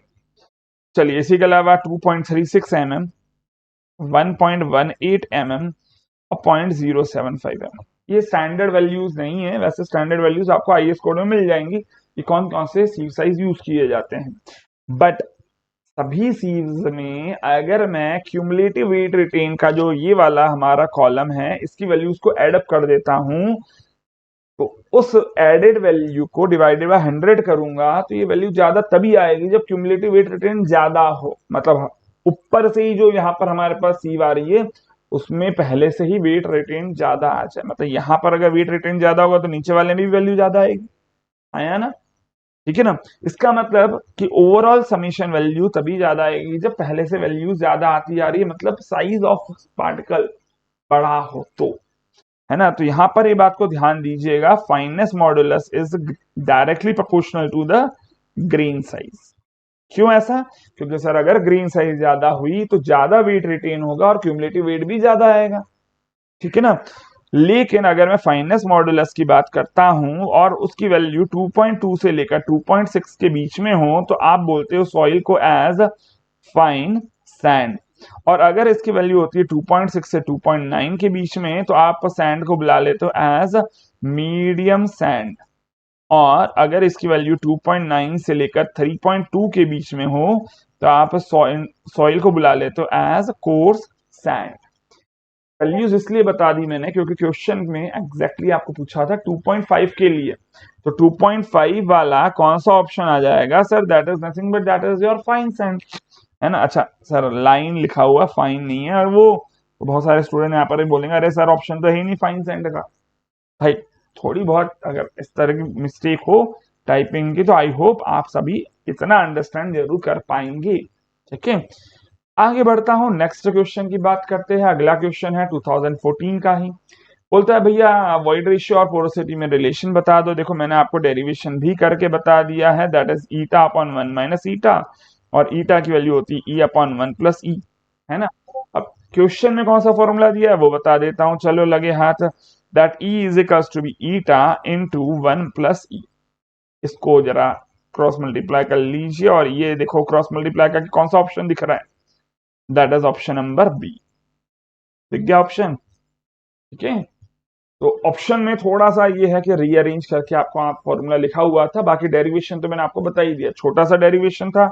चलिए इसी के अलावा 2.36 mm, 1.18 mm और 0.075 mm, ये स्टैंडर्ड वैल्यूज नहीं है। वैसे स्टैंडर्ड वैल्यूज आपको आईएस कोड में मिल जाएंगी कि कौन कौन से सीव साइज यूज किए जाते हैं, बट सभी सीव्स में अगर मैं क्यूमुलेटिव वेट रिटेन का जो ये वाला हमारा कॉलम है इसकी वैल्यूज को एड अप कर देता हूं, तो उस एडेड वैल्यू को डिवाइडेड बाय 100 करूंगा तो ये वैल्यू ज्यादा तभी आएगी जब क्यूमुलेटिव वेट रिटेन ज्यादा हो। मतलब ऊपर से ही जो यहाँ पर हमारे पास सीव आ रही है उसमें पहले से ही वेट रिटेन ज्यादा आ जाए, मतलब यहाँ पर अगर वेट रिटेन ज्यादा होगा तो नीचे वाले में भी वैल्यू ज्यादा आएगी। आया ना? ठीक है ना, इसका मतलब कि ओवरऑल समीशन वैल्यू तभी ज्यादा आएगी जब पहले से वैल्यू ज्यादा आती जा रही है, मतलब साइज ऑफ पार्टिकल बड़ा हो तो, है ना। तो यहां पर ये बात को ध्यान दीजिएगा, fineness modulus is directly proportional to the grain size. क्यों ऐसा? क्योंकि सर अगर ग्रेन साइज ज्यादा हुई तो ज्यादा वेट रिटेन होगा और क्यूमुलेटिव वेट भी ज्यादा आएगा। ठीक है ना, लेकिन अगर मैं फाइननेस मॉडुलस की बात करता हूं और उसकी वैल्यू 2.2 से लेकर 2.6 के बीच में हो तो आप बोलते हो सॉइल को एज फाइन सैंड, और अगर इसकी वैल्यू होती है 2.6 से 2.9 के बीच में तो आप सैंड को बुला लेते हो एज मीडियम सैंड, और अगर इसकी वैल्यू 2.9 से लेकर 3.2 के बीच में हो तो आप सॉइल को बुला लेते हो एज कोर्स सैंड। वैल्यूज इसलिए बता दी मैंने क्योंकि क्वेश्चन में एग्जैक्टली आपको पूछा था 2.5 के लिए, तो 2.5 वाला कौन सा ऑप्शन आ जाएगा sir? That is nothing but that is your fine sand, है ना। अच्छा सर लाइन लिखा हुआ फाइन नहीं है, और वो तो बहुत सारे स्टूडेंट यहाँ पर भी बोलेंगे अरे सर ऑप्शन तो है ही नहीं फाइन सैंड का। भाई थोड़ी बहुत अगर इस तरह की मिस्टेक हो टाइपिंग की तो आई होप आप सभी इतना अंडरस्टैंड जरूर कर पाएंगे। ठीक है, आगे बढ़ता हूं, नेक्स्ट क्वेश्चन की बात करते हैं। अगला क्वेश्चन है 2014 का ही, बोलता है भैया वॉइड रेशियो और पोरोसिटी में रिलेशन बता दो। देखो मैंने आपको डेरिवेशन भी करके बता दिया है, that is eta upon 1 minus eta, और ईटा की वैल्यू होती है ई अपॉन 1 प्लस ई, है ना। अब क्वेश्चन में कौन सा फॉर्मूला दिया है वो बता देता हूं, चलो लगे हाथ। That e is equals to be eta into 1 plus e. इसको जरा क्रॉस मल्टीप्लाई कर लीजिए और ये देखो क्रॉस मल्टीप्लाई करके कौन सा ऑप्शन दिख रहा है? That is option number B. दिख गया ऑप्शन? ठीक है, तो ऑप्शन में थोड़ा सा ये है कि रीअरेंज करके आपको आप फॉर्मूला लिखा हुआ था, बाकी डेरिवेशन तो मैंने आपको बता ही दिया, छोटा सा डेरिवेशन था,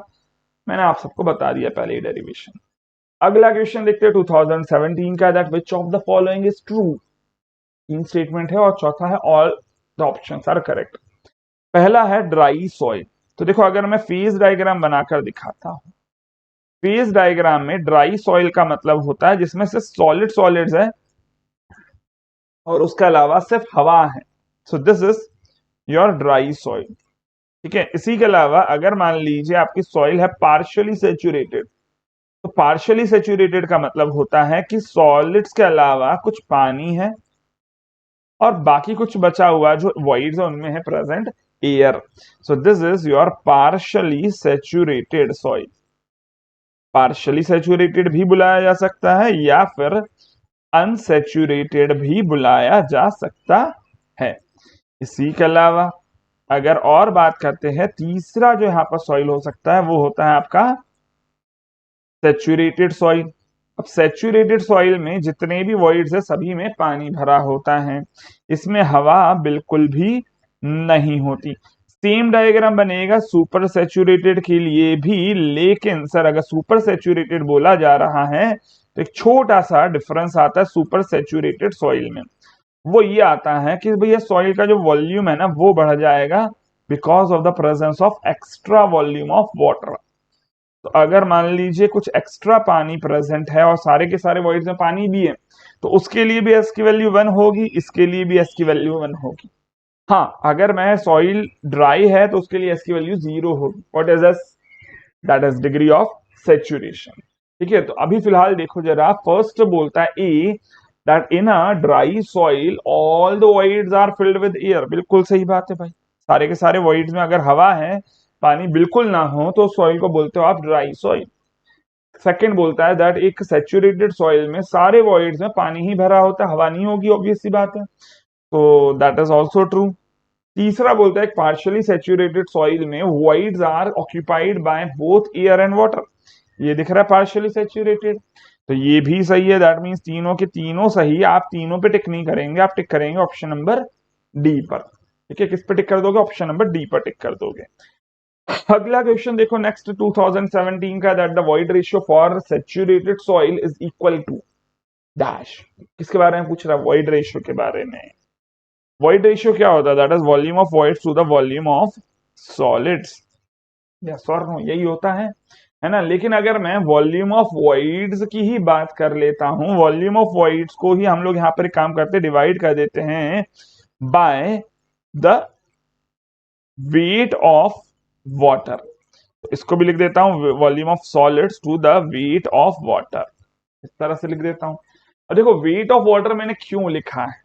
मैंने आप सबको बता दिया पहले ही डेरिवेशन। अगला क्वेश्चन देखते हैं 2017 का, that which of the following is true. तीन स्टेटमेंट है और चौथा है all the options are correct. पहला है ड्राई सॉइल, तो देखो अगर मैं फेज डायग्राम बनाकर दिखाता हूं, फेज डायग्राम में ड्राई सॉइल का मतलब होता है जिसमें से सॉलिड्स है और उसके अलावा सिर्फ हवा है, सो this is your dry soil. ठीक है, इसी के अलावा अगर मान लीजिए आपकी सॉइल है पार्शियली सेचुरेटेड, तो पार्शियली सेचुरेटेड का मतलब होता है कि सॉलिड्स के अलावा कुछ पानी है और बाकी कुछ बचा हुआ जो वॉइड्स है उनमें है present air, so this is your partially saturated soil. Partially saturated भी बुलाया जा सकता है या फिर अनसेचुरेटेड भी बुलाया जा सकता है। इसी के अलावा अगर और बात करते हैं, तीसरा जो यहाँ पर सॉइल हो सकता है वो होता है आपका सेचुरेटेड सॉइल। अब सेचुरेटेड सॉइल में जितने भी वॉइड्स है सभी में पानी भरा होता है, इसमें हवा बिल्कुल भी नहीं होती। सेम डायग्राम बनेगा सुपर सेचुरेटेड के लिए भी, लेकिन सर अगर सुपर सेचुरेटेड बोला जा रहा है तो एक छोटा सा डिफरेंस आता है सुपर सैचुरेटेड सॉइल में। वो ये आता है कि भैया सॉइल का जो वॉल्यूम है ना वो बढ़ जाएगा because of the presence of extra volume of water. तो अगर मान लीजिए कुछ एक्स्ट्रा पानी प्रेजेंट है और सारे के सारे वॉइड्स में पानी भी है, तो उसके लिए भी एस की वैल्यू 1 होगी, इसके लिए भी एस की वैल्यू 1 होगी। हाँ, अगर मैं सॉइल ड्राई है तो उसके लिए एस की वैल्यू 0 होगी। What is S? That is degree of saturation. ठीक है, तो अभी फिलहाल देखो जरा, फर्स्ट बोलता है A that in a dry soil all the voids are filled with air. बिल्कुल सही बात है भाई, सारे के सारे वॉइड्स में अगर हवा है, पानी बिल्कुल ना हो, तो सॉइल को बोलते हो आप ड्राई सॉइल। सेकंड बोलता है दैट एक सैचुरेटेड सॉइल में सारे वॉइड्स में पानी ही भरा होता है, हवा नहीं होगी, ऑब्वियस सी बात है, तो दैट इज ऑल्सो ट्रू। तीसरा बोलता है एक पार्शियली सैचुरेटेड सॉइल में voids are occupied by both air and water. ये दिख रहा है पार्शियली सैचुरेटेड, तो ये भी सही है। दैट मीन्स तीनों के तीनों सही। आप तीनों पे टिक नहीं करेंगे, आप टिक करेंगे ऑप्शन नंबर डी पर। ठीक है, किस पे टिक कर दोगे? ऑप्शन नंबर डी पर टिक कर दोगे। अगला क्वेश्चन देखो नेक्स्ट 2017 का, that the void ratio for saturated soil is equal to dash. किसके बारे में पूछ रहा है? वॉइड रेशियो के बारे में। वॉइड रेशियो क्या होता है? That is volume of voids to the volume of solids. Yes और नो, यही होता है ना। लेकिन अगर मैं वॉल्यूम ऑफ वॉइड्स की ही बात कर लेता हूं, वॉल्यूम ऑफ वॉइड्स को ही हम लोग यहां पर काम करते डिवाइड कर देते हैं by the weight of water. तो इसको भी लिख देता हूं volume of solids to the weight of water, इस तरह से लिख देता हूं। और देखो वेट ऑफ वाटर मैंने क्यों लिखा है,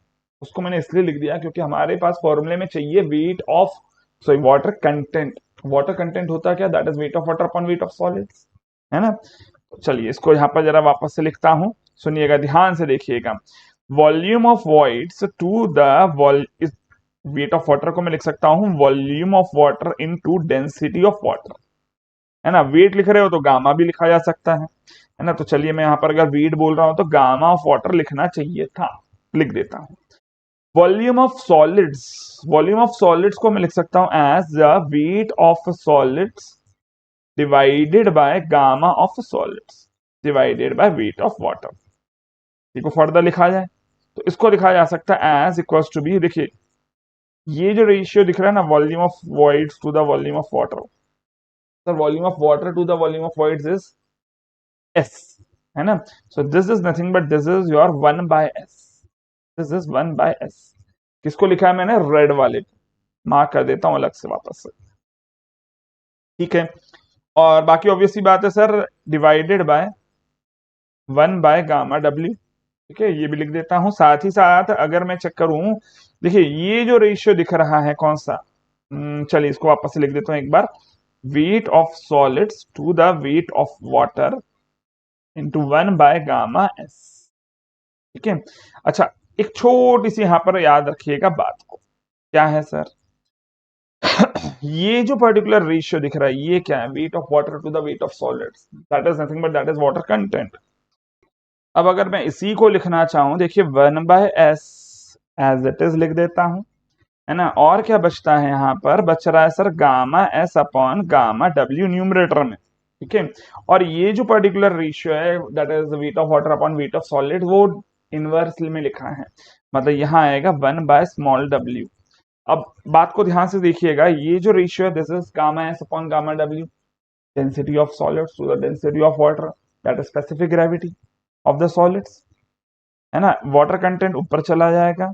उसको मैंने इसलिए लिख दिया क्योंकि हमारे पास फॉर्मूले में चाहिए weight of sorry water content. Water content होता है क्या? That is wait of water upon weight of solids, है ना। तो चलिए इसको यहां पर जरा वापस से लिखता हूं, सुनिएगा ध्यान से देखिएगा। Volume of voids to the weight of water को मैं लिख सकता हूं volume of water into density of water, है ना। वेट लिख रहे हो तो गामा भी लिखा जा सकता है ना। तो चलिए मैं यहां पर अगर वेट बोल रहा हूं तो गामा ऑफ वाटर लिखना चाहिए था, लिख देता हूं। Volume of solids, volume of solids को मैं लिख सकता हूं as the weight of solids divided by gamma of solids divided by weight of water. इसको फर्दर लिखा जाए तो इसको लिखा जा सकता है एज इक्वल्स टू बी, देखिए ये जो रेशियो दिख रहा है ना, volume of voids to the volume of water, sir volume of water to the volume of voids is S, है ना। So this is nothing but this is your 1 by S, this is 1 by S. किसको लिखा है मैंने? Red वाले, mark कर देता हूं अलग से वापस से, ठीक है। और बाकी ऑब्वियसली बात है sir, divided by 1 by gamma W, ठीक है, ये भी लिख देता हूं। साथ ही साथ अगर मैं चेक करूं, देखिए ये जो रेशियो दिख रहा है कौन सा, चलिए इसको वापस से लिख देता हूं एक बार, weight of solids to the weight of water into 1 by gamma S, ठीक है। अच्छा, एक छोटी सी यहां पर याद रखिएगा बात को, क्या है सर? ये जो पर्टिकुलर रेशियो दिख रहा है ये क्या है? Weight of water to the weight of solids, that is nothing but that is water content. अब अगर मैं इसी को लिखना चाहूं, देखिए 1 by S as it is लिख देता हूं, है ना। और क्या बचता है यहाँ पर? बच रहा है sir gamma S upon gamma W numerator में, ठीक है। और ये जो पर्टिकुलर रेशियो है that is wait of water upon weight of solid, वो इनवर्सली में लिखा है, मतलब यहाँ आएगा 1 बाय स्मॉल डब्ल्यू। अब बात को ध्यान से देखिएगा, ये जो रेशियो है this is gamma S upon gamma W, density of solids to the density of water, that is specific gravity of the solids, है ना। वाटर कंटेंट ऊपर चला जाएगा,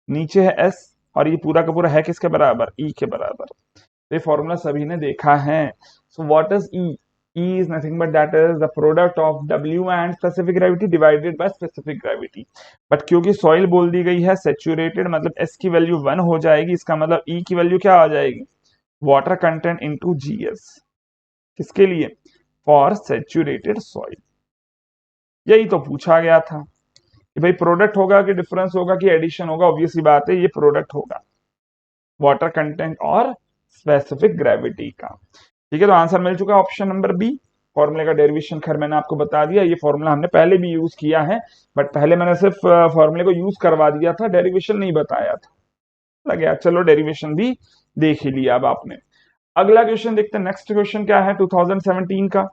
नीचे है एस, और ये पूरा का पूरा है किसके बराबर? ई के बराबर। तो ये फॉर्मूला सभी ने देखा है। So what is E? E is nothing but that is the product of W and specific gravity divided by specific gravity. But क्योंकि सॉइल बोल दी गई है सैचुरेटेड, मतलब एस की वैल्यू 1 हो जाएगी, इसका मतलब ई की वैल्यू क्या आ जाएगी? Water content into G S. किसके लिए? For saturated soil. यही तो पूछा गया था कि भाई प्रोडक्ट होगा कि डिफरेंस होगा कि एडिशन होगा। ऑब्वियसली बात है ये प्रोडक्ट होगा, वाटर कंटेंट और स्पेसिफिक ग्रेविटी का, ठीक है। तो आंसर मिल चुका है ऑप्शन नंबर बी। फॉर्मूले का डेरिवेशन खैर मैंने आपको बता दिया, ये फॉर्मूला हमने पहले भी यूज किया है, बट पहले मैंने सिर्फ फॉर्मूले को यूज करवा दिया था, डेरिवेशन नहीं बताया था, लगे चलो डेरिवेशन भी देख ही लिया अब आपने। अगला क्वेश्चन देखते हैं, नेक्स्ट क्वेश्चन क्या है 2017 का।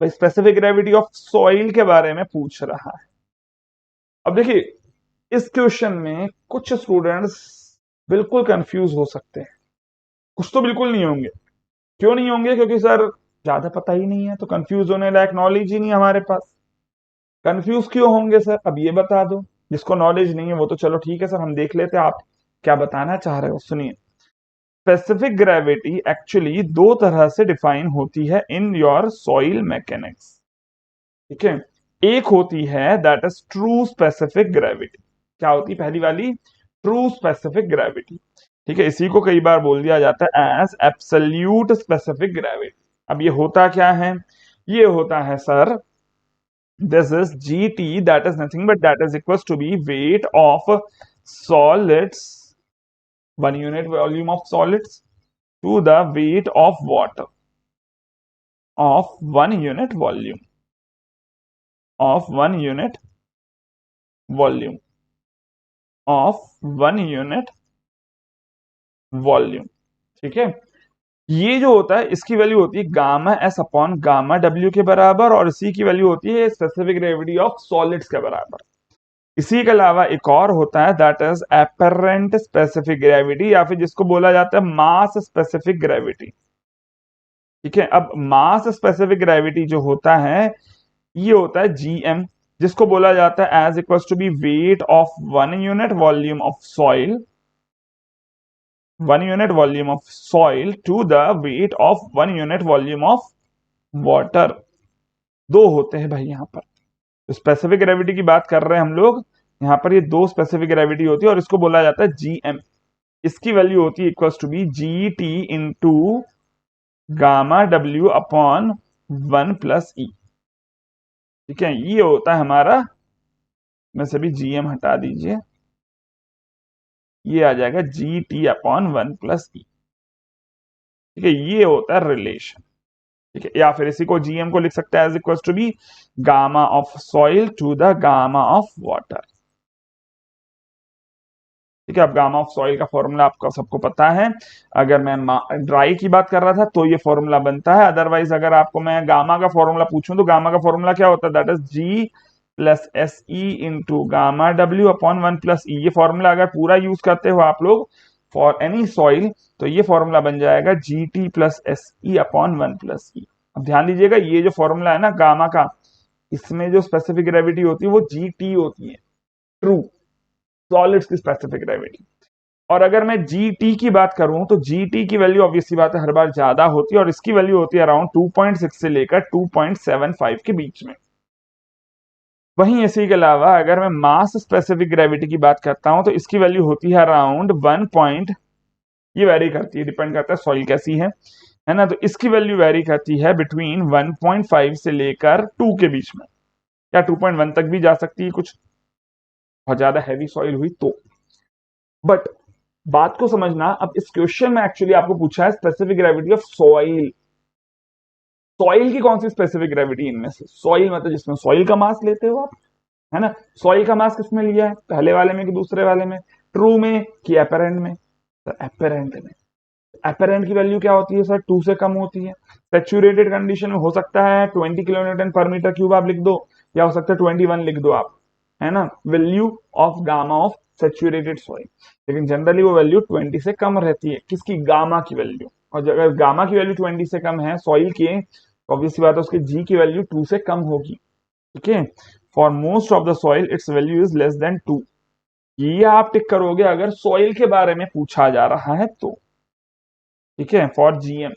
तो स्पेसिफिक ग्रेविटी ऑफ सॉइल के बारे में पूछ रहा है। अब देखिए इस क्वेश्चन में कुछ स्टूडेंट्स बिल्कुल कंफ्यूज हो सकते हैं, कुछ तो बिल्कुल नहीं होंगे। क्यों नहीं होंगे? क्योंकि सर ज्यादा पता ही नहीं है, तो कंफ्यूज होने लायक नॉलेज ही नहीं हमारे पास। कंफ्यूज क्यों होंगे सर, अब ये बता दो। जिसको नॉलेज नहीं है वो तो चलो ठीक है सर, हम देख लेते हैं आप क्या बताना चाह रहे हो। सुनिए, स्पेसिफिक ग्रेविटी एक्चुअली दो तरह से डिफाइन होती है इन योर सॉइल मैकेनिक्स। ठीक है, एक होती है that is true specific gravity. क्या होती है पहली वाली? True specific gravity. ठीक है, इसी को कई बार बोल दिया जाता है एज एब्सोल्यूट स्पेसिफिक ग्रेविटी। अब ये होता क्या है? ये होता है sir, this is gt, that is nothing but that is equals to be weight of solids, 1 unit volume of solids, to the weight of water of 1 unit volume of 1 unit volume of 1 unit volume। ठीक है, ये जो होता है इसकी value होती है gamma S upon gamma W के बराबर, और इसी की वैल्यू होती है स्पेसिफिक ग्रेविटी ऑफ सॉलिड्स के बराबर। इसी के अलावा एक और होता है that is apparent specific gravity, या फिर जिसको बोला जाता है मास स्पेसिफिक ग्रेविटी। ठीक है, अब मास स्पेसिफिक ग्रेविटी जो होता है ये होता है जीएम, जिसको बोला जाता है as equals to be weight of 1 unit volume of soil, 1 unit volume of soil to the weight of 1 unit volume of water. दो होते हैं भाई यहाँ पर, स्पेसिफिक ग्रेविटी की बात कर रहे हैं हम लोग। यहाँ पर ये दो स्पेसिफिक ग्रेविटी होती है और इसको बोला जाता है जीएम। इसकी वैल्यू होती है equals to be G T into gamma W upon 1 + E. ठीक है, ये होता है हमारा, में से भी जीएम हटा दीजिए, ये आ जाएगा जी टी अपॉन 1 + ई। ठीक है, ये होता है रिलेशन। ठीक है, या फिर इसी को जीएम को लिख सकते हैं as equals to be gamma of soil to the gamma of water. ठीक है, अब गामा ऑफ सॉइल का फॉर्मूला आपको सबको पता है। अगर मैं ड्राई की बात कर रहा था तो ये फॉर्मूला बनता है, अदरवाइज अगर आपको मैं गामा का फॉर्मूला पूछूं तो गामा का फॉर्मूला क्या होता है? That is G plus S E into gamma W upon 1 + E. ये फॉर्मूला अगर पूरा यूज करते हो आप लोग फॉर एनी सॉइल तो ये फॉर्मूला बन जाएगा जी टी प्लस एस ई अपॉन 1 + ई। अब ध्यान दीजिएगा, ये जो फॉर्मूला है ना गामा का, इसमें जो स्पेसिफिक ग्रेविटी होती है वो जी टी होती है, ट्रू सॉलिड्स की स्पेसिफिक ग्रेविटी। और अगर मैं जीटी की बात करूं तो जीटी की वैल्यू ऑब्वियसली बात है हर बार ज्यादा होती है, और इसकी वैल्यू होती है अराउंड 2.6 से लेकर 2.75 के बीच में। वहीं इसी के अलावा अगर मैं मास स्पेसिफिक ग्रेविटी की बात करता हूं तो इसकी वैल्यू होती है अराउंड 1 पॉइंट, ये वेरी करती है, डिपेंड करता है सॉइल कैसी है ना। तो इसकी वैल्यू वेरी करती है बिटवीन 1.5 से लेकर 2 के बीच में, या 2.1 तक भी जा सकती है कुछ बहुत ज्यादा हैवी सॉइल हुई तो। बट बात को समझना, अब इस क्वेश्चन में एक्चुअली आपको पूछा है specific gravity of soil. Soil की कौन सी स्पेसिफिक ग्रेविटी? इनमें से सॉइल मतलब जिसमें सॉइल का मास लेते हो आप, है ना। सॉइल का मास किसमें लिया है, पहले वाले में कि दूसरे वाले में? ट्रू में कि एपेरेंट में? सर एपेरेंट में। एपेरेंट की वैल्यू क्या होती है सर? 2 से कम होती है। सेचुरेटेड कंडीशन में हो सकता है 20 kN/m³ आप लिख दो, या हो सकता है 21 लिख दो आप, है ना, value of gamma of saturated soil. लेकिन जनरली वो वैल्यू 20 से कम रहती है, किसकी? गामा की वैल्यू। और अगर गामा की वैल्यू 20 से कम है सॉइल की, तो ऑब्वियसली बात है उसकी जी की वैल्यू 2 से कम होगी। ठीक है, for most of the soil it's value is less than 2। ये आप टिक करोगे अगर सॉइल के बारे में पूछा जा रहा है तो। ठीक है, फॉर जीएम।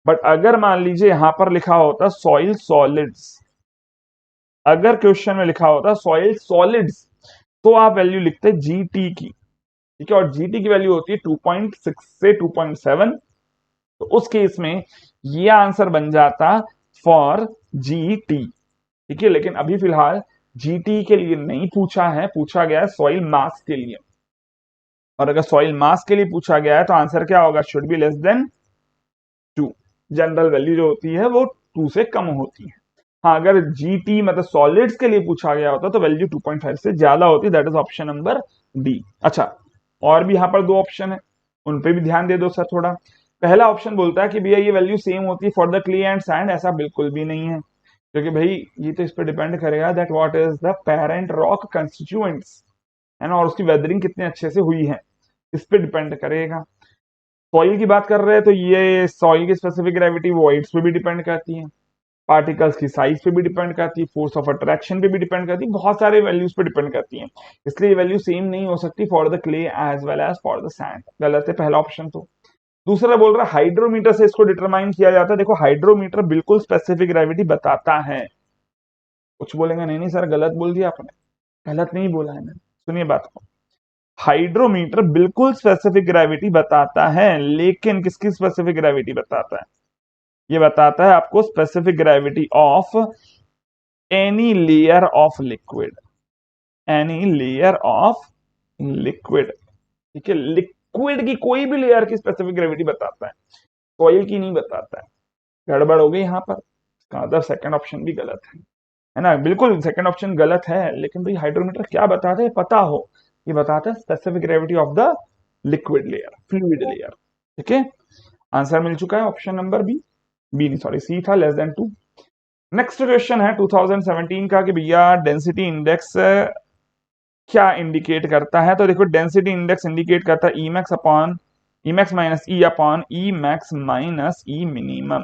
बट अगर मान लीजिए यहां पर लिखा होता सॉइल सॉलिड्स, अगर क्वेश्चन में लिखा होता सॉइल सॉलिड्स, तो आप वैल्यू लिखते जीटी की। ठीक है, और जीटी की वैल्यू होती है 2.6 से 2.7। तो उस केस में ये आंसर बन जाता फॉर जीटी। ठीक है, लेकिन अभी फिलहाल जीटी के लिए नहीं पूछा है, पूछा गया है सॉइल मास के लिए। और अगर सॉइल मास के लिए पूछा गया है तो आंसर क्या होगा? Should be less than 2। General value जो होती है वो 2 से कम होती है। हाँ, अगर जीटी मतलब सॉलिड्स के लिए पूछा गया होता तो वैल्यू 2.5 से ज्यादा होती। That is option number D. अच्छा, और भी यहाँ पर दो ऑप्शन है, उन पे भी ध्यान दे दो सर थोड़ा। पहला ऑप्शन बोलता है कि भैया ये वैल्यू सेम होती है for the clay and sand. ऐसा बिल्कुल भी नहीं है। क्योंकि भाई ये तो इस पर डिपेंड करेगा that what is the parent rock constituents, है ना, और उसकी वेदरिंग कितने अच्छे से हुई है, इस पे डिपेंड करेगा। सॉइल की बात कर रहे हैं तो ये सॉइल की स्पेसिफिक ग्रेविटी वॉइड्स पे भी डिपेंड करती है, पार्टिकल्स की साइज पे भी डिपेंड करती है, फोर्स ऑफ अट्रैक्शन पे भी डिपेंड करती है, बहुत सारे वैल्यूज पे डिपेंड करती है। इसलिए ये वैल्यू सेम नहीं हो सकती for the clay as well as for the sand. गलत है पहला ऑप्शन तो। दूसरा बोल रहा है हाइड्रोमीटर से इसको डिटरमाइन किया जाता है। देखो हाइड्रोमीटर बिल्कुल स्पेसिफिक ग्रेविटी बताता है। कुछ बोलेंगे नहीं नहीं सर गलत बोल दिया आपने, गलत नहीं बोला है मैंने, सुनिए बात को। हाइड्रोमीटर बिल्कुल स्पेसिफिक ग्रेविटी बताता है, लेकिन किसकी स्पेसिफिक ग्रेविटी बताता है? ये बताता है आपको specific gravity of any layer of liquid, any layer of liquid. ठीक है, लिक्विड की कोई भी लेयर की स्पेसिफिक ग्रेविटी बताता है, सॉइल की नहीं बताता है। गड़बड़ हो गई यहां पर, इसका मतलब सेकंड ऑप्शन भी गलत है ना, बिल्कुल सेकंड ऑप्शन गलत है। लेकिन भाई हाइड्रोमीटर क्या बताता है पता हो, ये बताता है specific gravity of the liquid layer, fluid layer. ठीक है, आंसर मिल चुका है ऑप्शन नंबर बी, बी नहीं सॉरी सी था, लेस देन 2। नेक्स्ट क्वेश्चन है 2017 का कि भैया डेंसिटी इंडेक्स क्या इंडिकेट करता है? तो देखो डेंसिटी इंडेक्स इंडिकेट करता है E max upon E max minus ई अपॉन ई मैक्स माइनस ई मिनिमम।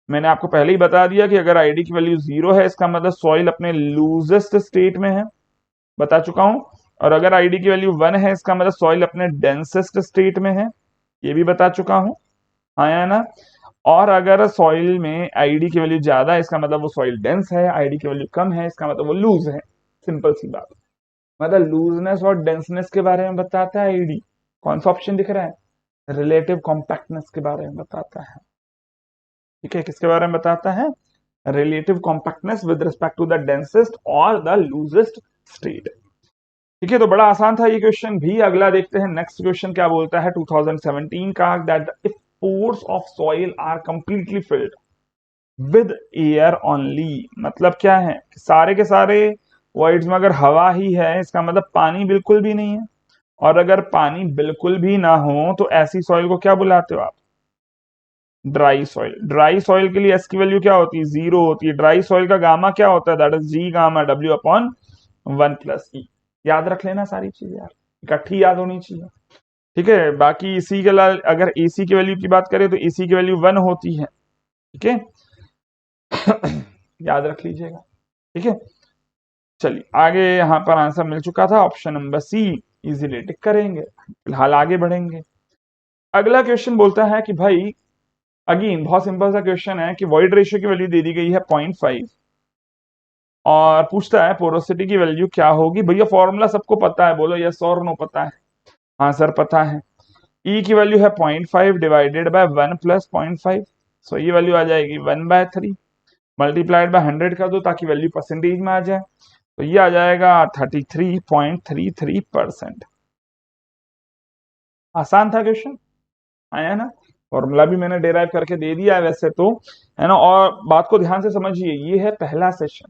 मैंने आपको पहले ही बता दिया कि अगर आईडी की वैल्यू 0 है इसका मतलब सॉइल अपने लूजेस्ट स्टेट में है, बता चुका हूं। और अगर आईडी की वैल्यू 1 है इसका मतलब सॉइल अपने डेंसेस्ट स्टेट में है, ये भी बता चुका हूं, हाँ या ना। और अगर सॉइल में आईडी की वैल्यू ज्यादा है इसका मतलब वो सॉइल डेंस है, आईडी की वैल्यू कम है इसका मतलब वो लूज है। सिंपल सी बात, मतलब लूजनेस और डेंसनेस के बारे में बताता है आईडी। कौन सा ऑप्शन दिख रहा है? रिलेटिव कॉम्पैक्टनेस के बारे में बताता है। ठीक है, किसके बारे में बताता है? Relative compactness with respect to the densest और द लूजेस्ट स्टेट। ठीक है, तो बड़ा आसान था ये क्वेश्चन भी। अगला देखते हैं नेक्स्ट क्वेश्चन क्या बोलता है 2017 का, that if pores of soil are completely filled with air only. मतलब क्या है, सारे के सारे वॉइड्स में अगर हवा ही है इसका मतलब पानी बिल्कुल भी नहीं है। और अगर पानी बिल्कुल भी ना हो तो ऐसी सॉइल को क्या बुलाते हो आप? Dry soil. ड्राई सॉइल के लिए एस की वैल्यू क्या होती है? 0 होती है। ड्राई सॉइल का गामा क्या होता है? That is G gamma W upon 1 plus e. याद रख लेना सारी चीजें यार, इकट्ठी याद होनी चाहिए। ठीक है, बाकी इसी के अलावा अगर एसी की वैल्यू की बात करें तो एसी की वैल्यू 1 होती है। ठीक है याद रख लीजिएगा। ठीक है, चलिए आगे यहां पर आंसर मिल चुका था ऑप्शन नंबर सी, इजीली टिक करेंगे। फिलहाल आगे बढ़ेंगे। अगला क्वेश्चन बोलता है कि भाई अगेन बहुत सिंपल सा क्वेश्चन है कि वॉइड रेशियो की वैल्यू दे दी गई है 0.5 और पूछता है पोरोसिटी की वैल्यू क्या होगी। भैया फॉर्मूला सबको पता है, बोलो यस और नो पता है? हाँ सर पता है। ई की वैल्यू है 0.5 डिवाइडेड बाय 1 प्लस 0.5, सो ये वैल्यू आ जाएगी 1/3 मल्टीप्लाइड बाय 100 कर दो ताकि वैल्यू परसेंटेज में आ जाए, तो ये आ जाएगा 33.33%। आसान था क्वेश्चन, आया ना। फॉर्मूला भी मैंने डेराइव करके दे दिया है वैसे तो, है ना। और बात को ध्यान से समझिए, ये है पहला सेशन,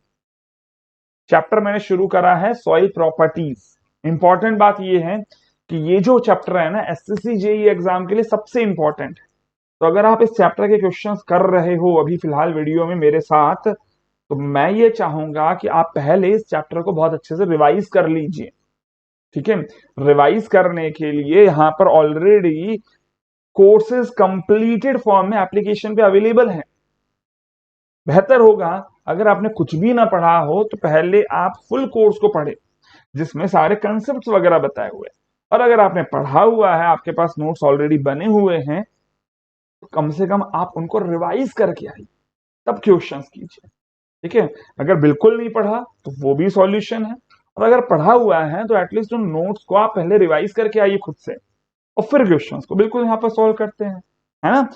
चैप्टर मैंने शुरू करा है सॉइल प्रॉपर्टीज। इंपॉर्टेंट बात ये है कि ये जो चैप्टर है ना एसएससी जेईई एग्जाम के लिए सबसे इंपॉर्टेंट है। तो अगर आप इस चैप्टर के क्वेश्चंस कर रहे हो अभी फिलहाल वीडियो में मेरे साथ, तो मैं ये चाहूंगा कि आप पहले इस चैप्टर को बहुत अच्छे से रिवाइज कर लीजिए। ठीक है, रिवाइज करने के लिए यहाँ पर ऑलरेडी कोर्सेज कंप्लीटेड फॉर्म में एप्लीकेशन पे अवेलेबल है। बेहतर होगा अगर आपने कुछ भी ना पढ़ा हो तो पहले आप फुल कोर्स को पढ़े जिसमें सारे कंसेप्ट वगैरह बताए हुए हैं। और अगर आपने पढ़ा हुआ है, आपके पास नोट्स ऑलरेडी बने हुए हैं, तो कम से कम आप उनको रिवाइज करके आइए, तब क्वेश्चंस कीजिए। ठीक है, अगर बिल्कुल नहीं पढ़ा तो वो भी सॉल्यूशन है, और अगर पढ़ा हुआ है तो एटलीस्ट उन नोट्स को आप पहले रिवाइज करके आइए खुद से, और फिर क्वेश्चंस को बिल्कुल यहाँ पर सॉल्व करते हैं, है ना।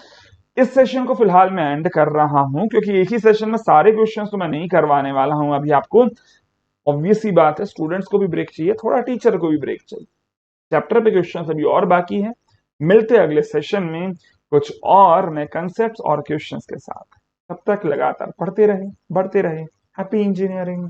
इस सेशन को फिलहाल मैं एंड कर रहा हूं क्योंकि एक ही सेशन में सारे क्वेश्चंस तो मैं नहीं करवाने वाला हूं अभी आपको। ऑब्वियस सी बात है, स्टूडेंट्स को भी ब्रेक चाहिए, थोड़ा टीचर को भी ब्रेक चाहिए। चैप्टर पे क्वेश्चंस अभी और बाकी है। मिलते हैं अगले सेशन में कुछ और नए कंसेप्ट्स और क्वेश्चंस के साथ। तब तक लगातार पढ़ते रहे, बढ़ते रहे। Happy engineering.